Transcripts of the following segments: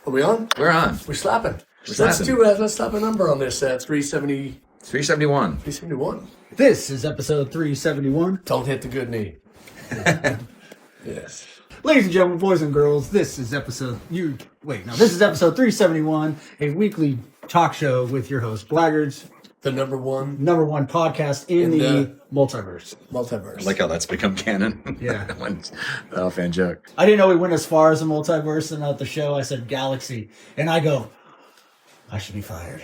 Are we on? We're on. We're slapping. Let's slap a number on this. 370. 371. 371. This is episode 371. Don't hit the good knee. Yes. Ladies and gentlemen, boys and girls, this is episode 371, a weekly talk show with your host, Blaggards. The number one podcast in the multiverse. I like how that's become canon. Yeah. The offhand joke. I didn't know we went as far as the multiverse, and at the show I said galaxy. And I go, I should be fired.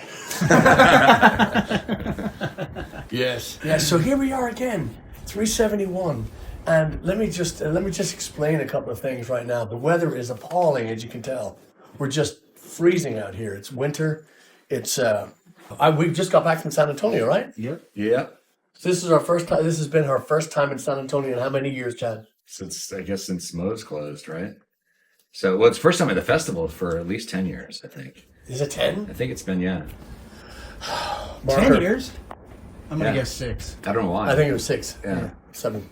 Yes. Yeah, so here we are again, 371. And let me just explain a couple of things right now. The weather is appalling, as you can tell. We're just freezing out here. It's winter. It's we just got back from San Antonio, right? Yep. Yeah. So this is our first time. This has been our first time in San Antonio in how many years, Chad? Since Mo's closed, right? So, well, it's first time at the festival for at least 10 years, I think. Is it 10? I think it's been, yeah. 10 years? I'm going to Yeah. guess 6. I don't know why. I think it was 6. Yeah. 7.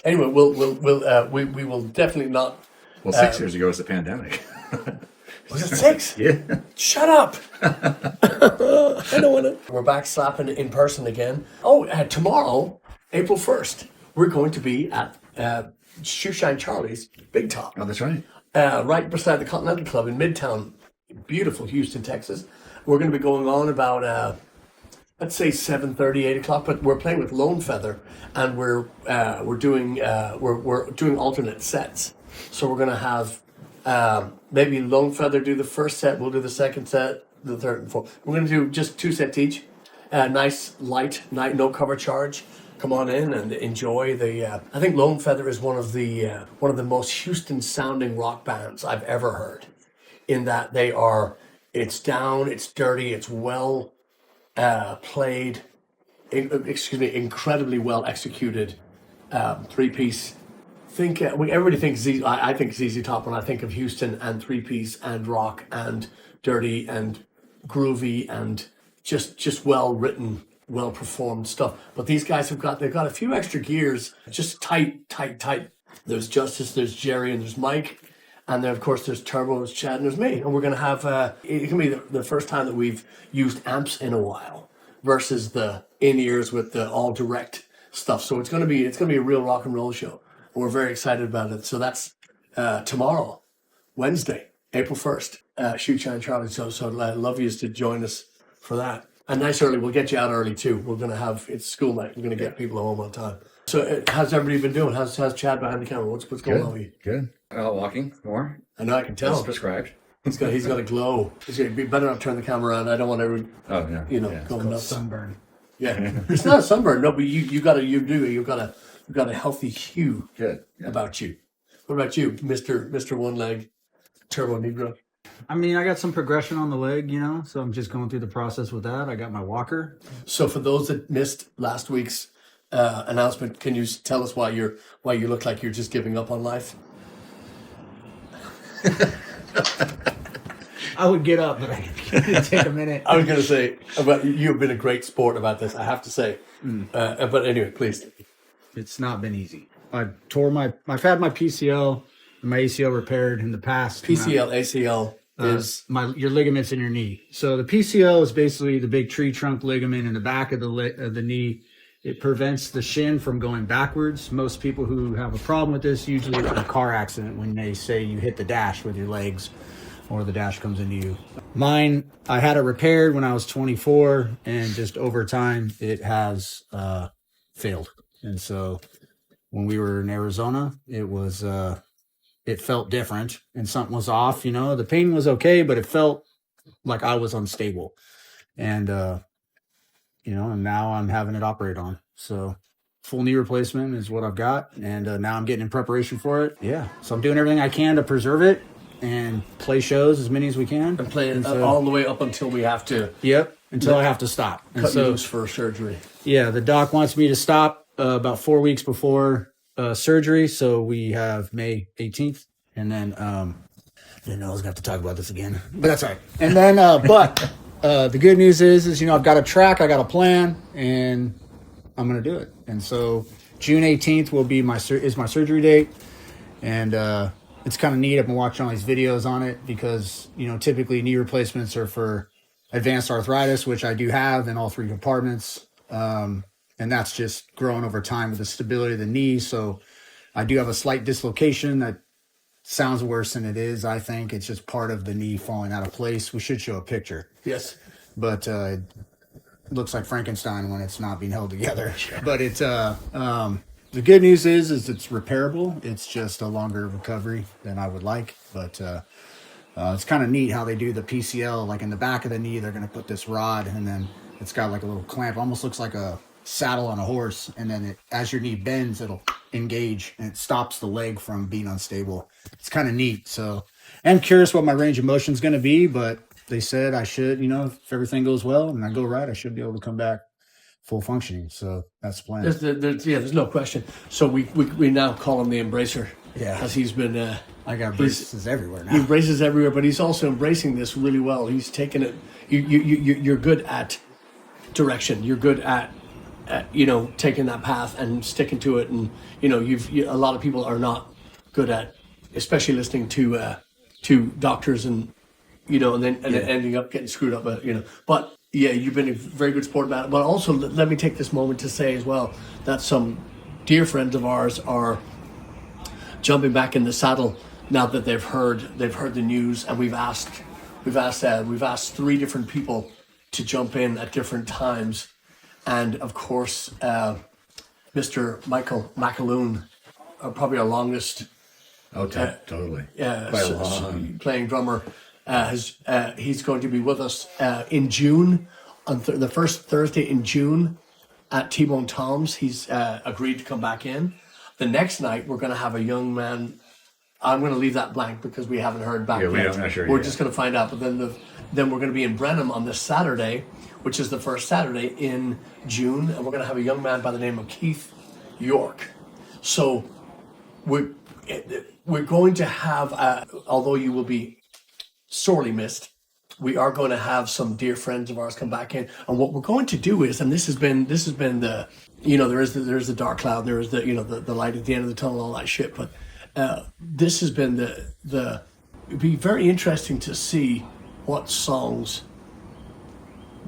Anyway, we will definitely not. Well, 6 years ago was the pandemic. Was it 6? Yeah. Shut up! I don't want to. We're back slapping in person again. Oh, tomorrow, April 1st, we're going to be at Shoeshine Charlie's Big Top. Oh, that's right. Right beside the Continental Club in Midtown, beautiful Houston, Texas. We're going to be going on about, let's say 7:30, 8 o'clock. But we're playing with Lone Feather, and we're doing alternate sets. So we're going to have maybe Lone Feather do the first set. We'll do the second set, the third and fourth. We're going to do just 2 sets each. Nice light night, no cover charge. Come on in and enjoy the. I think Lone Feather is one of the most Houston sounding rock bands I've ever heard. In that they are, it's down, it's dirty, it's well played. Incredibly well executed 3-piece. Everybody thinks I think ZZ Top when I think of Houston and 3-piece and rock and dirty and groovy and just well written, well performed stuff. But these guys they've got a few extra gears, just tight. There's Justice, there's Jerry, and there's Mike, and then of course there's Turbo, there's Chad, and there's me. And we're gonna have it can be the first time that we've used amps in a while versus the in-ears with the all direct stuff. So it's gonna be a real rock and roll show. We're very excited about it. So that's tomorrow, Wednesday, April 1st, Shoeshine Charlie. So I'd love you to join us for that. And nice early. We'll get you out early too. We're going to it's school night. We're going to get people home on time. So how's everybody been doing? How's Chad behind the camera? What's going on with you? Good. Walking more. I know, I can tell. As prescribed. He's got a glow. Be better not turn the camera around. I don't want everyone, going nuts. Sunburn. Yeah. It's not a sunburn. No, but you've got a healthy hue about you. What about you, Mr. One Leg Turbo Negro? I mean, I got some progression on the leg, so I'm just going through the process with that. I got my walker. So for those that missed last week's announcement, can you tell us why you look like you're just giving up on life? I would get up, but it'd take a minute. I was going to say, you've been a great sport about this, I have to say. But anyway, please. It's not been easy. I've had my PCL and my ACL repaired in the past. PCL, ACL is your ligaments in your knee. So the PCL is basically the big tree trunk ligament in the back of the knee. It prevents the shin from going backwards. Most people who have a problem with this, usually it's a car accident when they say you hit the dash with your legs or the dash comes into you. Mine, I had it repaired when I was 24, and just over time it has failed. And so when we were in Arizona, it felt different and something was off, the pain was okay, but it felt like I was unstable. And, and now I'm having it operated on. So full knee replacement is what I've got. And now I'm getting in preparation for it. Yeah. So I'm doing everything I can to preserve it and play shows as many as we can. And play it all the way up until we have to. Yep. Until I have to stop. Cut you loose for surgery. Yeah. The doc wants me to stop about 4 weeks before surgery. So we have May 18th. And then, I was going to have to talk about this again, but that's all right. And then, the good news is, I've got a track, I got a plan, and I'm going to do it. And so June 18th will be my surgery date. And, it's kind of neat. I've been watching all these videos on it because, typically knee replacements are for advanced arthritis, which I do have in all 3 compartments. And that's just growing over time with the stability of the knee. So I do have a slight dislocation that sounds worse than it is. I think it's just part of the knee falling out of place. We should show a picture. Yes. But it looks like Frankenstein when it's not being held together. But it's the good news is it's repairable. It's just a longer recovery than I would like. But it's kind of neat how they do the PCL. Like in the back of the knee, they're going to put this rod, and then it's got like a little clamp. Almost looks like a saddle on a horse. And then as your knee bends, it'll engage, and it stops the leg from being unstable. It's kind of neat. So I'm curious what my range of motion is going to be, but they said I should, if everything goes well and I go right, I should be able to come back full functioning. So that's the plan. There's no question. So we now call him the Embracer. Yeah. As he's been... I got braces everywhere now. He embraces everywhere, but he's also embracing this really well. He's taking it... You're good at direction. You're good at taking that path and sticking to it. And, a lot of people are not good at, especially listening to doctors and, and then ending up getting screwed up. But yeah, you've been a very good sport about it. But also, let me take this moment to say as well that some dear friends of ours are jumping back in the saddle now that they've heard the news, and we've asked 3 different people to jump in at different times, and of course, Mr. Michael McAloon, probably our longest. Oh, totally. Playing drummer. He's going to be with us in June, on the first Thursday in June at T-Bone Tom's. He's agreed to come back in. The next night, we're going to have a young man. I'm going to leave that blank because we haven't heard back yet. I'm not sure We're yet. just going to find out. But then we're going to be in Brenham on this Saturday, which is the first Saturday in June, and we're going to have a young man by the name of Keith York. So we're going to have, although you will be sorely missed, we are going to have some dear friends of ours come back in, and what we're going to do is, and this has been the, there is the dark cloud, there is the the light at the end of the tunnel, all that shit, but this has been it'd be very interesting to see what songs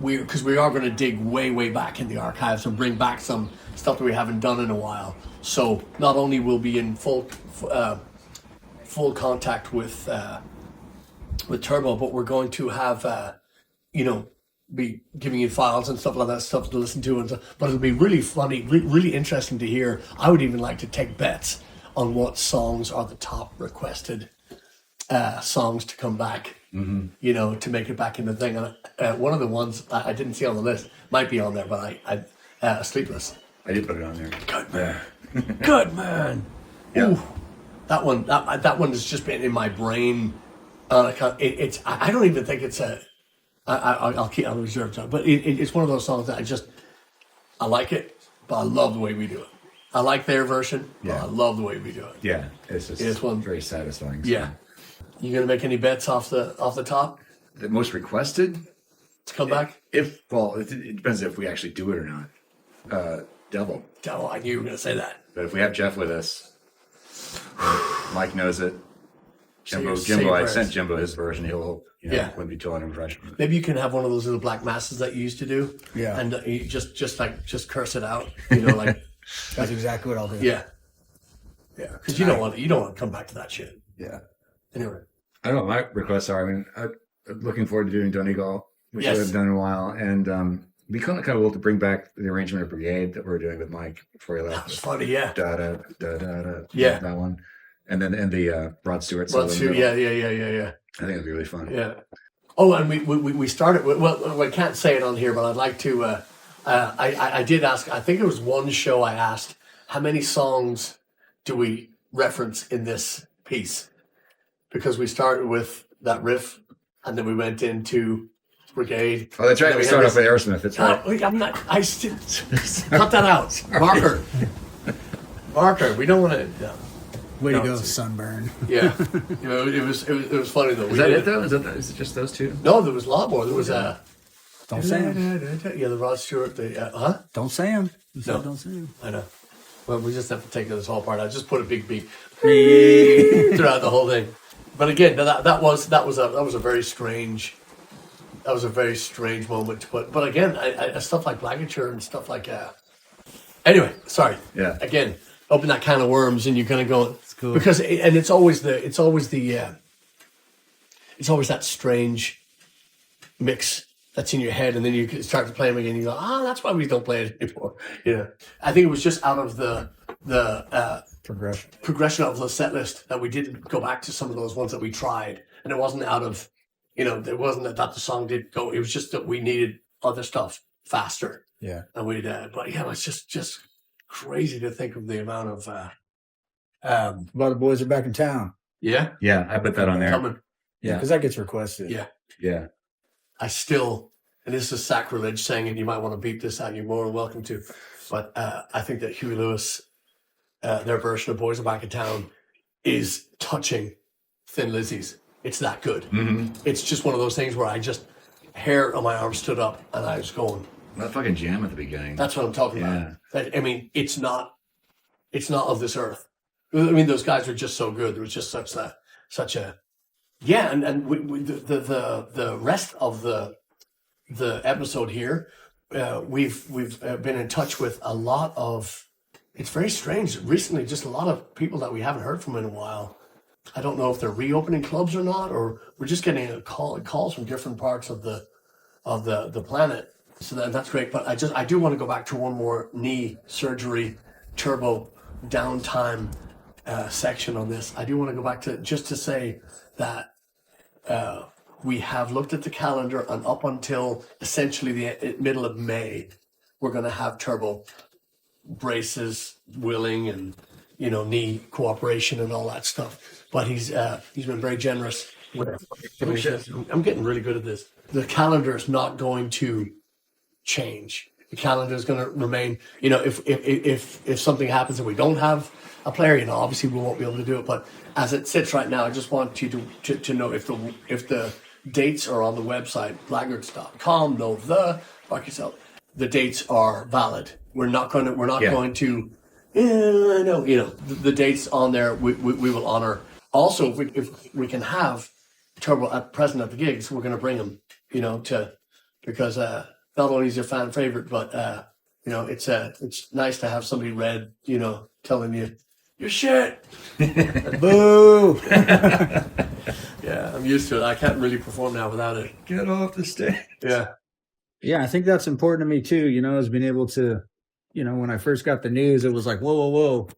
because we are going to dig way back in the archives and bring back some stuff that we haven't done in a while. So not only will be in full contact with Turbo, but we're going to have be giving you files and stuff like that, stuff to listen to, and stuff. But it'll be really funny, really interesting to hear. I would even like to take bets on what songs are the top requested songs to come back. Mm-hmm. To make it back in the thing. And one of the ones I didn't see on the list might be on there, but I Sleepless. I did put it on there. Good man. Good man. Yeah. Ooh, that one has just been in my brain. It's I don't even think it's I'll reserve time, but it's one of those songs that I like it, but I love the way we do it. I like their version, but I love the way we do it. Yeah, it's very satisfying. So. Yeah. You gonna make any bets off the top? The most requested to come back? It depends if we actually do it or not. Devil. I knew you were gonna say that. But if we have Jeff with us, Mike knows it. Jimbo, I sent Jimbo his version. He'll wouldn't be totally impressed. Maybe you can have one of those little black masses that you used to do. Yeah. And you just curse it out. Like that's exactly what I'll do. Yeah. Yeah. Because you don't want to come back to that shit. Yeah. Anyway. I don't know what my requests are. I mean, I'm looking forward to doing Donegal, which I haven't done in a while, and we kind of will to bring back the arrangement of Brigade that we were doing with Mike before he left. That was funny, yeah. Da da da da da. Yeah, that one, and then the Rod Stewart. Rod Stewart, yeah. I think it'd be really fun. Yeah. Oh, and we started with, well, I can't say it on here, but I'd like to. I did ask. I think it was one show I asked, how many songs do we reference in this piece? Because we started with that riff, and then we went into Brigade. Oh, that's right. We started off with Aerosmith. That's right. Cut that out. Marker. We don't want to. Way to go, Sunburn. Yeah. It was funny though. Is that it though? Is it just those two? No, there was a lot more. There was Don't say him. Yeah, the Rod Stewart. Don't say him. No. Don't say him. I know. Well, we just have to take this whole part out. Just put a big beep throughout the whole thing. But again, that was a very strange. That was a very strange moment. But again, I stuff like Blaggards and stuff like. Anyway, sorry. Yeah. Again, open that can of worms, and you're gonna go. It's cool. Because it's always that strange mix that's in your head, and then you start to play them again. You go, that's why we don't play it anymore. I think it was just out of the progression of the set list that we did go back to some of those ones that we tried, and it wasn't out of, it wasn't that the song did go. It was just that we needed other stuff faster. Yeah, and we'd. But yeah, it's just crazy to think of the amount of. Well, the boys are back in town. Yeah. Yeah, I put that on there. Coming. Yeah, because that gets requested. Yeah. Yeah. I still, and this is sacrilege saying, and you might want to beep this out, you're more than welcome to, but I think that Huey Lewis, their version of Boys Are Back in Town, is touching Thin Lizzy's. It's that good. Mm-hmm. It's just one of those things where I just, hair on my arm stood up, and I was going. That fucking jam at the beginning. That's what I'm talking about. I mean, it's not of this earth. I mean, those guys were just so good. There was just such a. Yeah, and we the rest of the episode here, we've been in touch with a lot of. It's very strange. Recently, just a lot of people that we haven't heard from in a while. I don't know if they're reopening clubs or not, or we're just getting calls from different parts of the planet. So that's great. But I do want to go back to one more knee surgery turbo downtime section on this. I do want to go back to just to say that we have looked at the calendar, and up until essentially the middle of May, we're going to have turbo braces, willing, and knee cooperation and all that stuff. But he's been very generous. I'm getting really good at this. The calendar is not going to change. The calendar is going to remain. If something happens and we don't have a player, obviously we won't be able to do it. But as it sits right now, I just want you to know if the dates are on the website blaggards.com. Mark yourself. The dates are valid. We're not going to. The dates on there we will honor. Also, if we can have Turbo at present at the gigs, we're going to bring him. Because not only is he a fan favorite, but it's nice to have somebody red, telling you you're shit. Boo. Yeah, I'm used to it. I can't really perform now without it. Get off the stage. Yeah. Yeah, I think that's important to me too. Has been able to, when I first got the news, it was like, whoa,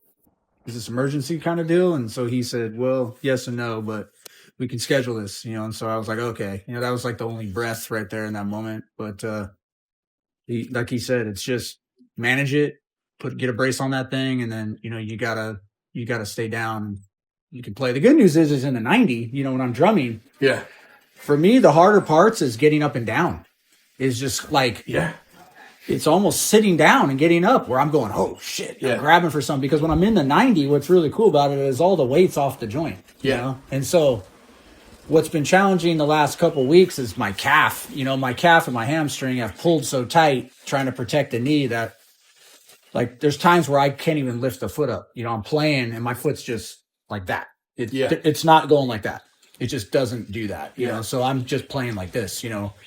is this emergency kind of deal? And so he said, well, yes and no, but we can schedule this, and so I was like, okay, that was like the only breath right there in that moment. But like he said, it's just manage it, get a brace on that thing, and then you gotta stay down. You can play. The good news is in the 90, when I'm drumming. Yeah. For me, the harder parts is getting up and down. Is just like it's almost sitting down and getting up where I'm going, oh shit, I'm grabbing for something. Because when I'm in the 90, what's really cool about it is all the weight's off the joint. Yeah. And so what's been challenging the last couple of weeks is my calf. My calf and my hamstring have pulled so tight trying to protect the knee that like there's times where I can't even lift the foot up. I'm playing and my foot's just like that. It's not going like that. It just doesn't do that, So I'm just playing like this,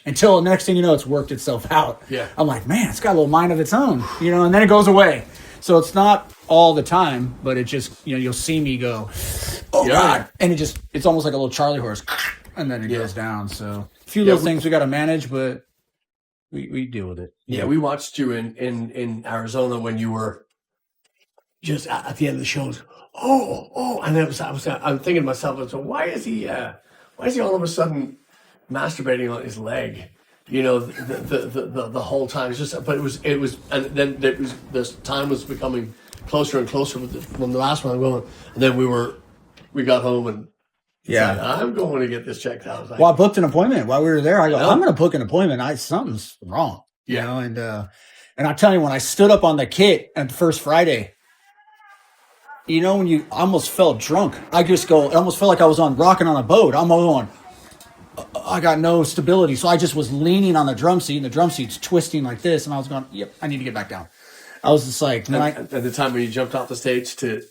until the next thing you know, it's worked itself out. Yeah. I'm like, man, it's got a little mind of its own, and then it goes away. So it's not all the time, but it just, you'll see me go, oh God. And it's almost like a little Charlie horse, and then it goes down. So a few little things we got to manage, but we deal with it. Yeah. We watched you in Arizona when you were just at the end of the shows. Oh, and I'm thinking to myself, so why is he all of a sudden masturbating on his leg? The whole time. It's just, but it was, and then this time was becoming closer and closer from the last one I'm going, and then we got home and said, I'm going to get this checked out. I booked an appointment while we were there. I go, I'm going to book an appointment. Something's wrong, and I tell you, when I stood up on the kit at the first Friday. When you almost felt drunk, it almost felt like I was rocking on a boat. I'm going, I got no stability. So I just was leaning on the drum seat and the drum seat's twisting like this. And I was going, yep, I need to get back down. I was just like, At the time when you jumped off the stage to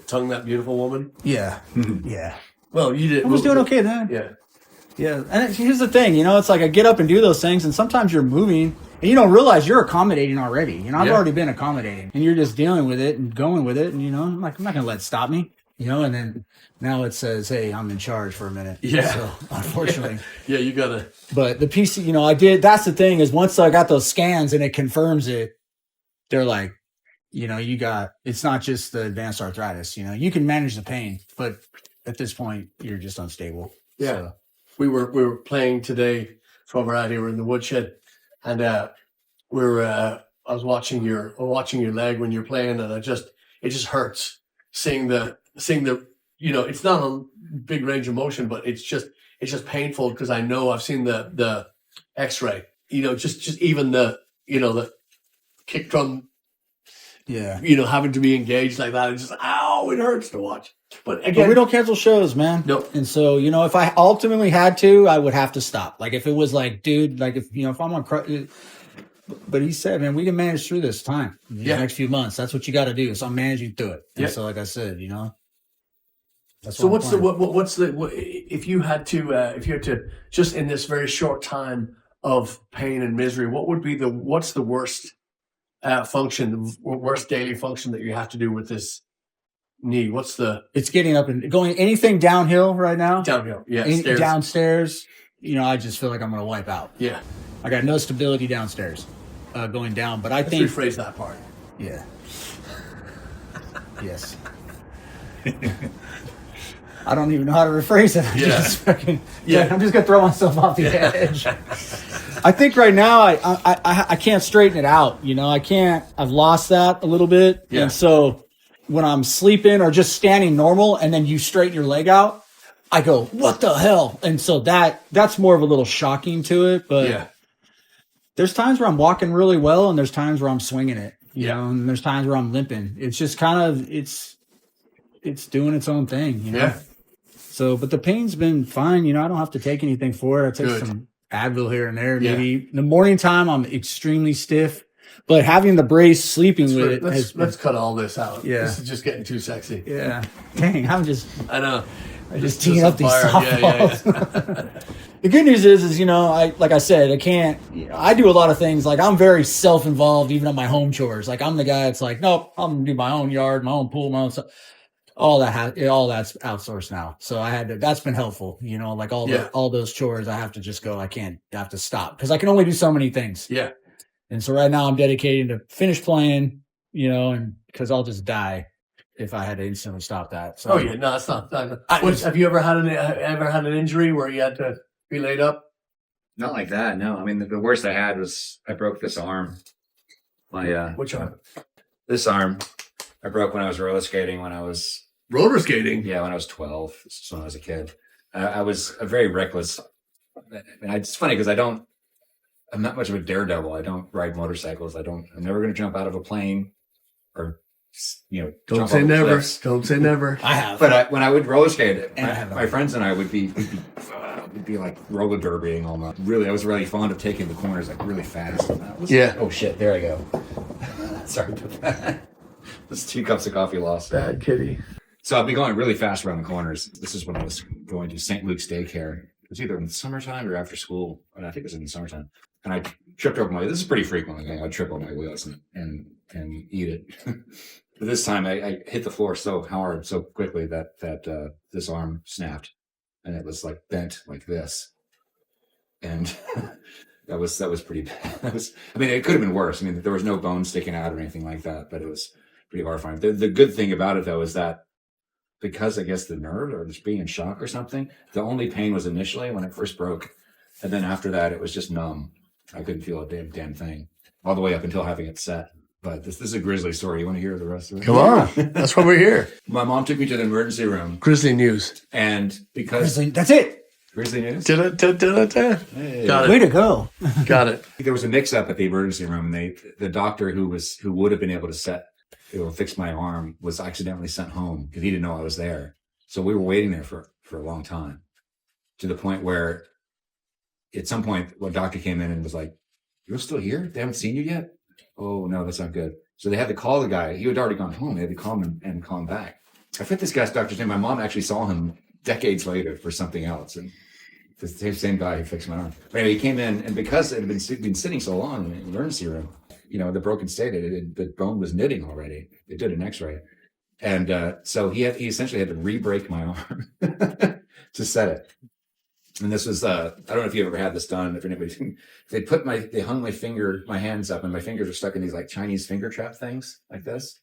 tongue that beautiful woman. yeah. Yeah. Well, you did. I was doing okay then. Yeah. Yeah. And here's the thing, it's like I get up and do those things, and sometimes you're moving and you don't realize you're accommodating already. I've already been accommodating, and you're just dealing with it and going with it. And, I'm like, I'm not going to let it stop me, and then now it says, hey, I'm in charge for a minute. Yeah. So unfortunately. Yeah, you got to. But the PC, I did. That's the thing, is once I got those scans and it confirms it, they're like, you got, it's not just the advanced arthritis, you can manage the pain, but at this point you're just unstable. Yeah. So. We were playing today from out here in the woodshed, and I was watching your leg when you're playing, and it just hurts seeing the it's not a big range of motion, but it's just painful because I know I've seen the X-ray, just even the kick drum, having to be engaged like that. It's just, ow, it hurts to watch. But again, we don't cancel shows, man. No. And so, if I ultimately had to, I would have to stop. Like if it was like, dude, like if I'm on, but he said, man, we can manage through this time. The next few months. That's what you got to do. So I'm managing through it. And so, like I said, that's so what's if you had to just in this very short time of pain and misery, what's the worst worst daily function that you have to do with this knee? It's getting up and going, anything downhill right now. Downhill. Yeah. Downstairs. I just feel like I'm going to wipe out. Yeah. I got no stability downstairs, going down, but Let's rephrase that part. Yeah. Yes. I don't even know how to rephrase it. I'm just gonna throw myself off the edge. I think right now I can't straighten it out. I've lost that a little bit. Yeah. And so when I'm sleeping or just standing normal and then you straighten your leg out, I go, what the hell? And so that's more of a little shocking to it. But there's times where I'm walking really well and there's times where I'm swinging it, you know, and there's times where I'm limping. It's just kind of, it's doing its own thing, Yeah. So, but the pain's been fine. I don't have to take anything for it. I take some Advil here and there. Maybe in the morning time, I'm extremely stiff, but having the brace, sleeping with it. Let's cut all this out. Yeah. This is just getting too sexy. Yeah. Dang, I know. I'm just teeing up these softballs. Yeah. The good news is, like I said, I do a lot of things. Like I'm very self-involved, even on my home chores. Like I'm the guy that's like, nope, I'm going to do my own yard, my own pool, my own stuff. All that's outsourced now. So that's been helpful, like all those chores I have to just go, I have to stop because I can only do so many things. Yeah. And so right now I'm dedicated to finish playing, and because I'll just die if I had to instantly stop that. So, no, it's not. Have you ever had an injury where you had to be laid up? Not like that. No. I mean, the worst I had was I broke this arm. Which arm? This arm. I broke when I was roller skating. Roller skating? Yeah, when I was 12. This is when I was a kid. I was a very reckless. It's funny because I'm not much of a daredevil. I don't ride motorcycles. I'm never going to jump out of a plane or, Don't say never. Don't say never. I have. But when I would roller skate, my friends and I would be like roller derbying almost. Really, I was really fond of taking the corners like really fast. Oh shit! There I go. Sorry about that. There's 2 cups of coffee lost. Bad kitty. So I'd be going really fast around the corners. This is when I was going to St. Luke's daycare. It was either in the summertime or after school. I think it was in the summertime. And I tripped over this is pretty frequent. I'd trip over my wheels and eat it. But this time I hit the floor so hard, so quickly that this arm snapped. And it was like bent like this. And that was pretty bad. It could have been worse. There was no bone sticking out or anything like that, but it was pretty horrifying. The good thing about it though is that because I guess the nerve or just being in shock or something, the only pain was initially when it first broke. And then after that, it was just numb. I couldn't feel a damn thing all the way up until having it set. But this is a grisly story. You want to hear the rest of it? Come on. That's why we're here. My mom took me to the emergency room. Grisly news. And because... That's it. Grisly news? Hey. Got it. Way to go. Got it. There was a mix-up at the emergency room. And the doctor who would have been able to fix my arm was accidentally sent home because he didn't know I was there. So we were waiting there for a long time, to the point where at some point, one doctor came in and was like, "You're still here? They haven't seen you yet?" oh no, that's not good. So they had to call the guy. He had already gone home. They had to call him and call him back. I forget this guy's doctor's name. My mom actually saw him decades later for something else. And the same guy who fixed my arm. But anyway, he came in, and because it had been sitting so long in the emergency room, the broken state, the bone was knitting already. They did an X-ray, and so he essentially had to re-break my arm to set it. And this was I don't know if you ever had this done. If anybody, they hung my hands up, and my fingers were stuck in these like Chinese finger trap things like this.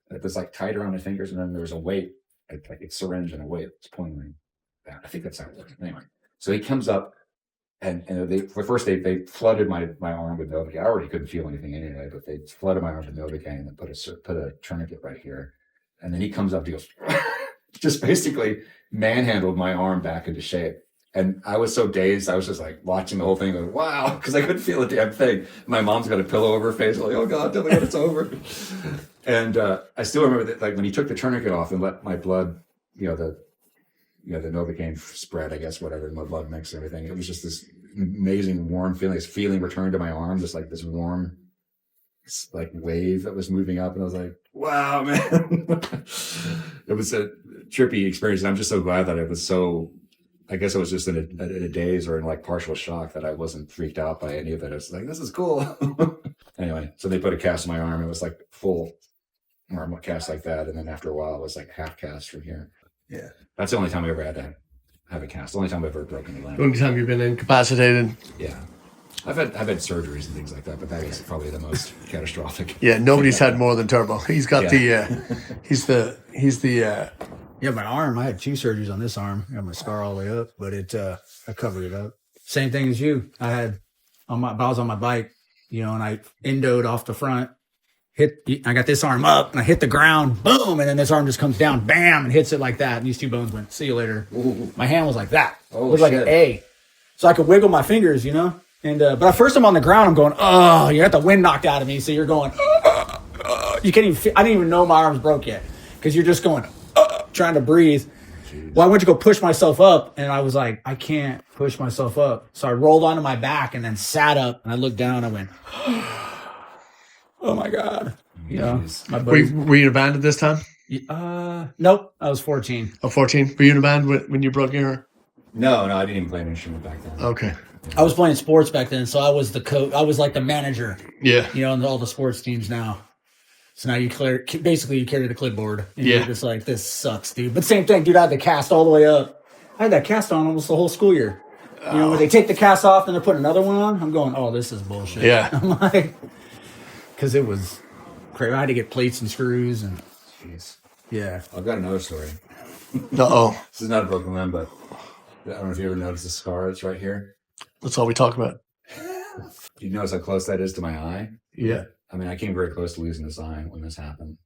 It was like tight around my fingers, and then there was a weight, like a syringe and a weight that's pointing back. I think that's how it works. Anyway, so he comes up, and they flooded my arm with Novocaine. I already couldn't feel anything anyway, but they flooded my arm with Novocaine and put a tourniquet right here. And then he comes up, he goes, just basically manhandled my arm back into shape. And I was so dazed, I was just like watching the whole thing, like, wow, because I couldn't feel a damn thing. My mom's got a pillow over her face, like, oh God, tell me when it's over. And I still remember that, like when he took the tourniquet off and let my blood, the Novocaine spread, I guess, whatever, my blood mix and everything. It was just this amazing warm feeling, this feeling returned to my arm, just like this warm, like wave that was moving up. And I was like, wow, man. It was a trippy experience. And I'm just so glad that it was so, I guess I was just in a daze or in like partial shock that I wasn't freaked out by any of it. I was like, this is cool. Anyway, so they put a cast on my arm. It was like full arm cast like that. And then after a while, it was like half cast from here. Yeah. That's the only time I ever had to have a cast. The only time I've ever broken a limb. The only time you've been incapacitated. Yeah. I've had surgeries and things like that, but that is probably the most catastrophic. Yeah, nobody's had more than Turbo. He's got he's the Yeah, my arm. I had 2 surgeries on this arm. I got my scar all the way up, but I covered it up. Same thing as you. I was on my bike, and I endoed off the front. I got this arm up, and I hit the ground, boom, and then this arm just comes down, bam, and hits it like that. And these 2 bones went, see you later. Ooh. My hand was like that. It was like an A. So I could wiggle my fingers, And but at first I'm on the ground, I'm going, oh, you got the wind knocked out of me. So you're going, you can't even feel, I didn't even know my arms broke yet because you're just going, trying to breathe. Jeez. Well, I went to go push myself up, and I was like, I can't push myself up. So I rolled onto my back and then sat up, and I looked down, and I went, oh my God. My buddy. Were you in a band at this time? Nope. I was 14. Oh, 14. Were you in a band when you broke your... No, I didn't even play an instrument back then. Okay. I was playing sports back then, so I was the coach. I was like the manager. Yeah. In all the sports teams now. So now you carry the clipboard. And you're just like, this sucks, dude. But same thing, dude. I had the cast all the way up. I had that cast on almost the whole school year. When they take the cast off and they're putting another one on, I'm going, oh, this is bullshit. Yeah. I'm like, because it was crazy. I had to get plates and screws and. Jeez. Yeah. I've got another story. Uh-oh. This is not a broken limb, but I don't know if you ever noticed the scar that's right here. That's all we talk about. Do you notice how close that is to my eye? Yeah. I mean, I came very close to losing this eye when this happened.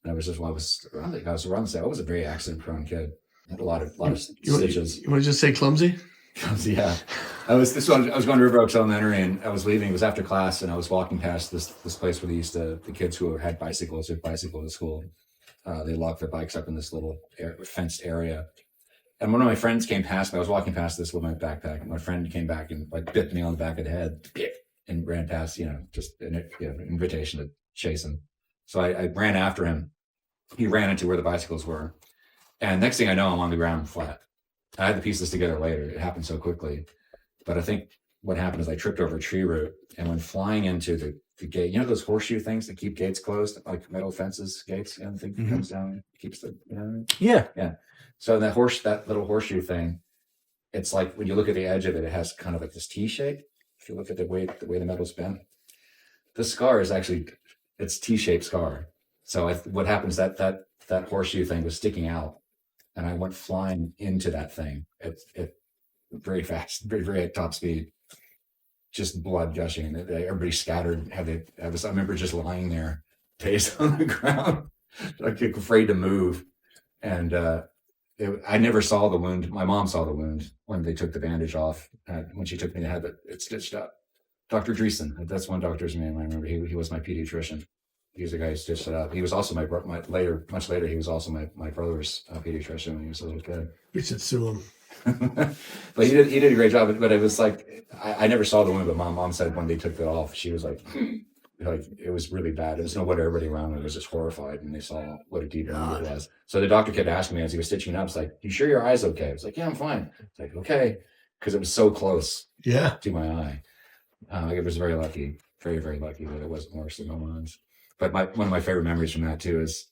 That was just when I was around I was a very accident-prone kid. I had a lot of stitches. You want to just say clumsy? Yeah. I was going to River Oaks Elementary, and I was leaving. It was after class, and I was walking past this place where the kids who had bicycles at school, they locked their bikes up in this little fenced area. And one of my friends came past me. I was walking past this with my backpack, and my friend came back and like bit me on the back of the head and ran past, just an invitation to chase him. So I ran after him. He ran into where the bicycles were. And next thing I know, I'm on the ground flat. I had to piece this together later. It happened so quickly. But I think what happened is I tripped over a tree root, and when flying into the gate, those horseshoe things that keep gates closed, like metal fences, gates, the thing that comes down, keeps the, Yeah. Yeah. So that little horseshoe thing, it's like when you look at the edge of it, it has kind of like this T shape. If you look at the way the metal's bent, the scar is actually, it's T-shaped scar. So what happens that horseshoe thing was sticking out, and I went flying into that thing at very fast, very, very at top speed, just blood gushing, and everybody scattered. I remember just lying there, dazed on the ground, like afraid to move, and I never saw the wound. My mom saw the wound when they took the bandage off. When she took me to have it stitched up. Dr. Dreesen, that's one doctor's name. I remember he was my pediatrician. He was the guy who stitched it up. He was also much later, he was also my brother's pediatrician when he was a little kid. We should sue him. But he did a great job. But it was like, I never saw the wound, but mom said when they took it off, she was like, like it was really bad. There was no wonder everybody around me was just horrified when they saw what a deep wound it was. So the doctor kept asking me as he was stitching it up, it's like, "You sure your eye's okay?" I was like, "Yeah, I'm fine." It's like, "Okay," because it was so close to my eye. I was very lucky, very, very lucky that it wasn't worse than normal ones. But one of my favorite memories from that too is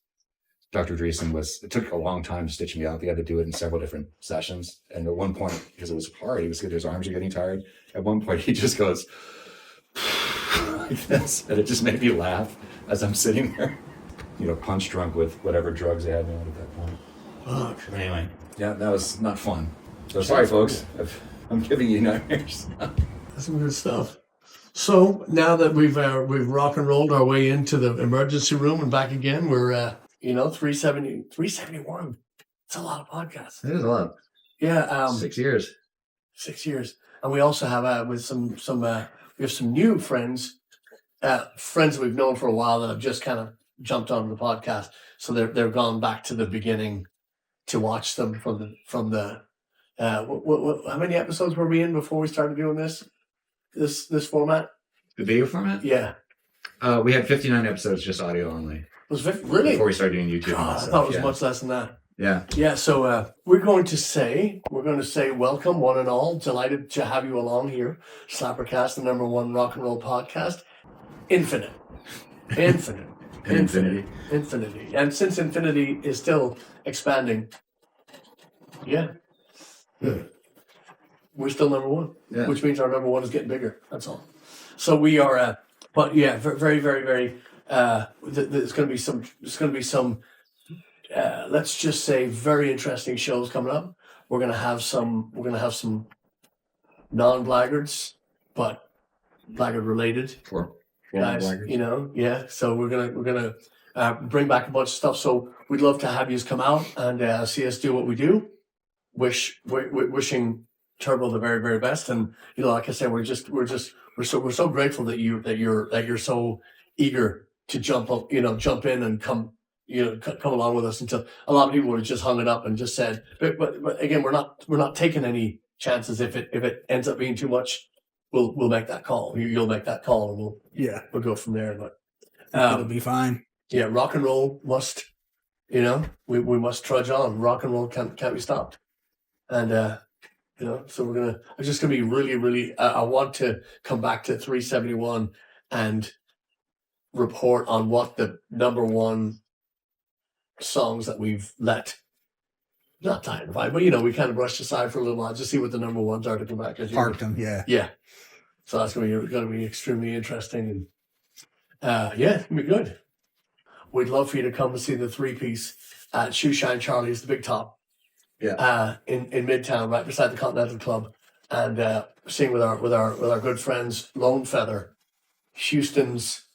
Dr. Dreesen it took a long time to stitch me up. He had to do it in several different sessions. And at one point, because it was hard, his arms were getting tired. At one point, he just goes like this. And it just made me laugh as I'm sitting there, punch drunk with whatever drugs they had me on at that point. Fuck. Anyway, yeah, that was not fun. So sorry, folks. I'm giving you nightmares. That's some good stuff. So now that we've rock and rolled our way into the emergency room and back again, we're 371. It's a lot of podcasts. It is a lot. Yeah. 6 years. 6 years. And we also have we have some new friends that we've known for a while that have just kind of jumped on the podcast. So they're gone back to the beginning to watch them from the how many episodes were we in before we started doing this format? The video format? Yeah. We had 59 episodes, just audio only. Was it really? Before we started doing YouTube. God, I thought it was much less than that. Yeah. Yeah. So we're going to say welcome, one and all. Delighted to have you along here. SlapperCast, the #1 rock and roll podcast. Infinity. And since infinity is still expanding, we're still #1, which means our #1 is getting bigger. That's all. So we are, but yeah, very, very, very. There's going to be some. Let's just say very interesting shows coming up. We're going to have some non-blaggards, but blaggard related. For guys, blaggards. So we're gonna bring back a bunch of stuff. So we'd love to have you come out and see us do what we do. Wishing Turbo the very, very best. And like I said, we're so grateful that you're so eager to jump in and come along with us. Until a lot of people would have just hung it up and just said, but again, we're not taking any chances. If it ends up being too much, we'll make that call. You'll make that call, and we'll go from there. But It'll be fine. Yeah, rock and roll must, we must trudge on. Rock and roll can't be stopped. And so I'm just gonna be really, really. I want to come back to 371 and report on what the #1 songs that we've not die and fight, but we kind of brushed aside for a little while, just see what the #1s are to come back. Parked them, yeah. Yeah. So that's going to be extremely interesting, and it's gonna be good. We'd love for you to come and see the 3-piece at Shoe Shine Charlie's, the Big Top. Yeah. In Midtown, right beside the Continental Club, and sing with our good friends Lone Feather, Houston's.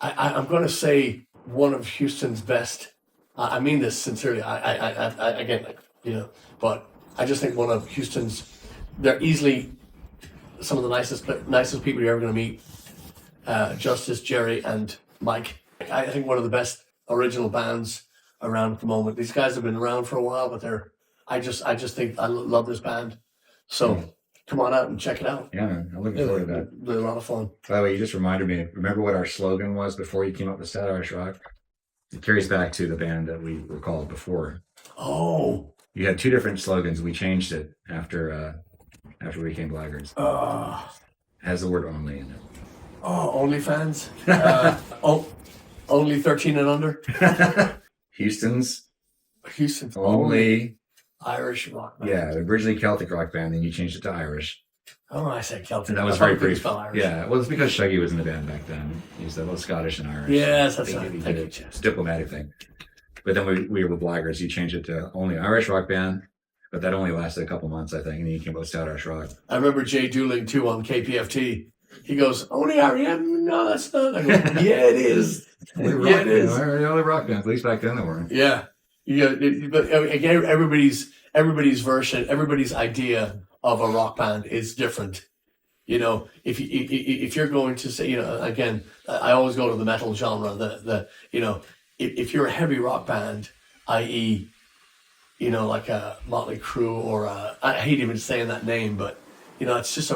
I'm going to say one of Houston's best. I mean this sincerely. I again, but I just think one of Houston's. They're easily some of the nicest people you're ever going to meet. Justice, Jerry, and Mike. I think one of the best original bands around at the moment. These guys have been around for a while, but I just think I love this band. So come on out and check it out. Yeah, man. I'm looking forward to that. They're a lot of fun. By the way, you just reminded me. Remember what our slogan was before you came up with Stat Irish Rock? It carries back to the band that we were called before. Oh. You had 2 different slogans. We changed it after we became Blaggards. Has the word "only" in it. Oh, OnlyFans. Only 13 and under. Houston's only Irish rock band. Yeah, originally Celtic rock band, then you changed it to Irish. Oh, I said Celtic. And that was very brief. Yeah, well, it's because Shaggy was in the band back then. He was both Scottish and Irish. Yes, that's right. It's a diplomatic thing. But then we were Blaggards. You changed it to only Irish rock band, but that only lasted a couple months, I think, and then you came out with Stout Irish Rock. I remember Jay Dooling too on KPFT. He goes, "Only REM? No, that's not." I go, "Yeah, it is. It is. The only rock band, at least back then, they weren't." Yeah. But again, everybody's version, everybody's idea of a rock band is different. If you're going to say, again, I always go to the metal genre. If you're a heavy rock band, i.e., like a Motley Crue or I hate even saying that name, but it's just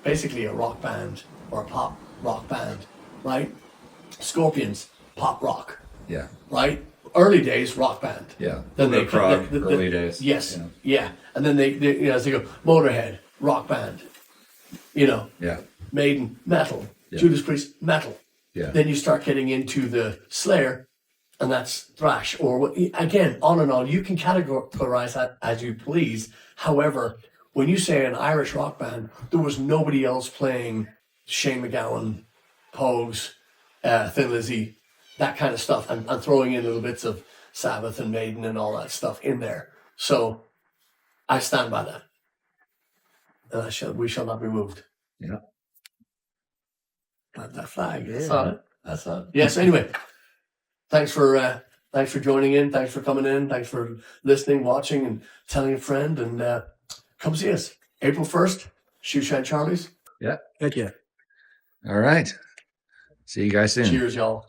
basically a rock band or a pop rock band right? Scorpions, pop rock, Yeah. right? Early days, rock band. Yeah. Then Little they prog, early days. Yes, Yeah. yeah. And then they as they go, Motorhead, rock band. Yeah. Maiden, metal. Yeah. Judas Priest, metal. Yeah. Then you start getting into the Slayer, and that's thrash. Or again, on and on. You can categorize that as you please. However, when you say an Irish rock band, there was nobody else playing Shane MacGowan, Pogues, Thin Lizzy, that kind of stuff, and throwing in little bits of Sabbath and Maiden and all that stuff in there. So I stand by that. And we shall not be moved. Yeah. Got that flag. That's on it. That's on it. Yes, anyway. Thanks for joining in. Thanks for coming in. Thanks for listening, watching, and telling a friend. And come see us. April 1st, Shoe Shine Charlie's. Yeah. Heck yeah. All right. See you guys soon. Cheers, y'all.